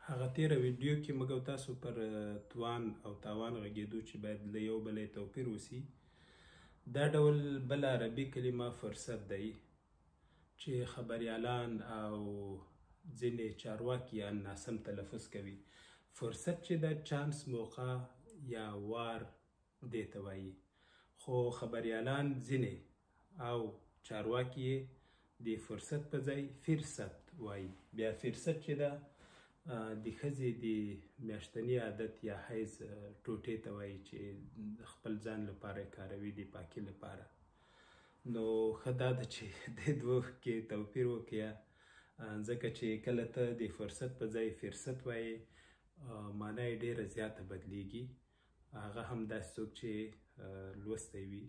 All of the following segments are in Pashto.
هغه تیره ویډیو کې موږ او تاسو پر توان او تاوان غږېدو چې باید له یو بله توپیر وسي. دا ډول بل عربي کلمه فرصت دی چې خبریالان او ځینې چارواکي یا ناسم تلفظ کوي. فرصت چې د چانس موقع یا وار دې ته وایي، خو خبریالان ځینې او چارواکي د فرصت په ځای فرصت وایي. بیا فرصت چې ده د ښځې د میاشتني عادت یا حیض ټوټې ته وایي چې خپل ځان لپاره یې کاروي د پاکي لپاره. نو ښه دا ده چې دې دوه کې توپیر وکړه، ځکه چې کله ته د فرصت په ځای فرصت وایي معنا یې ډېره زیاته بدلیږي. هغه هم داسې څوک چې لوستی وي.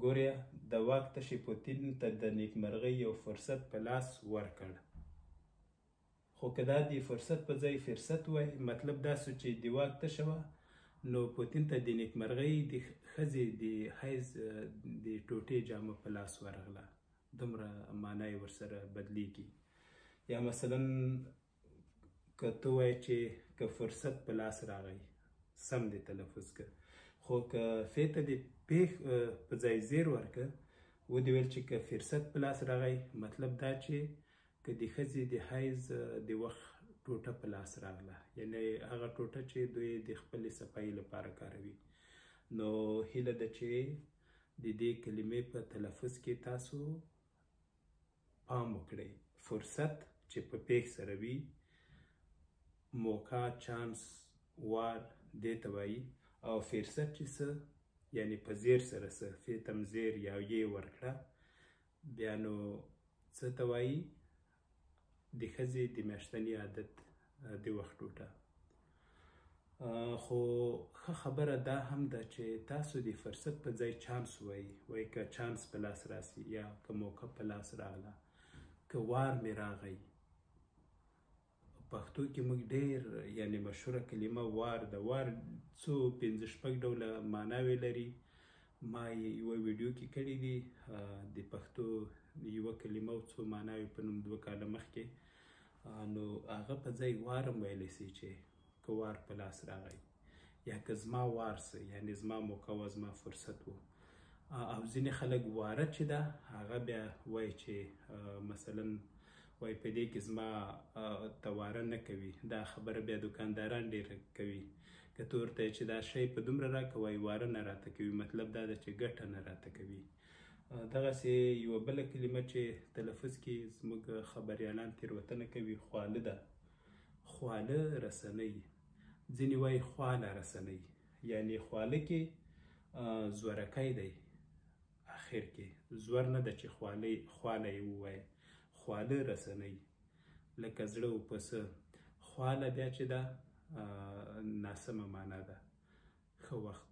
ګوریا د واک تشي پوتین ته د نیکمرغۍ یو فرصت په لاس ورکړ، خو که دا د فرصت په ځای فرصت وای مطلب دا سو چې د واک تشه وه، نو پوتین ته د نیکمرغۍ د ښځې د حیض د ټوټې جامه په لاس ورغله. دومره معنا یې ورسره بدلیږي. یا مثلا که ته وایې چې که فرصت په لاس راغی، سم دې تلفظ که، خو که فې ته د پیښ په ځای زیر ورکه، ودې ویل چې که فرصت په لاس راغی مطلب دا چې که د ښځې د حیض د وخت ټوټه په لاس راغله، یعنی هغه ټوټه چې دوی د خپلې صفایي لپاره کاروي. نو هیله ده چې د دې کلمې په تلفظ کې تاسو پام وکړئ. فرصت چې په پیښ سره وي، موقع، چانس، وار دې ته وایي. او فرصت چې څه یعنی په زیر سره څه، فې ته م زیر یا یې ورکړه، بیا نو څه ته وایي؟ د ښځې د میاشتني عادت د وخت ټوټه. خو ښه خبره دا هم ده چې تاسو د فرصت په ځای چانس وایي که چانس په لاس راسي یا که موقع په لاس راغله، که وار مې راغی. پښتو کې موږ ډېر یعنی مشهوره کلمه وار ده. وار څو 5-6 ډوله معناوې لري. ما یوه ویډیو کې کړي دي د پښتو یوه کلمه او څو معناوې په نوم 2 کاله مخکې. نو هغه په ځای وار هم ویلی سي چې که وار په لاس راغی، یا که زما وار سه یعنی زما موقع وه، زما فرصت و. او ځینې خلک واره چې ده هغه بیا وایي چې مثلا وایي په دې کې زما ته واره نه کوي. دا خبره بیا دوکانداران ډېره کوي. که ته ورته چې دا شی په دومره راکړه، وایي واره نه راته کوي، مطلب دا ده چې ګټه نه راته کوي. دغسې یوه بله کلمه چې تلفظ کې زموږ خبریالان تېروتنه کوي، خواله ده. خواله رسنۍ، ځینې وایي خواله رسنۍ، یعنی خواله کې زورکی دی، اخر کې زور نه ده چې خواله یې ووایه. خواله رسنۍ لکه زړه و پسه. خواله بیا چې ده ناسمه معنا ده. ښه وخت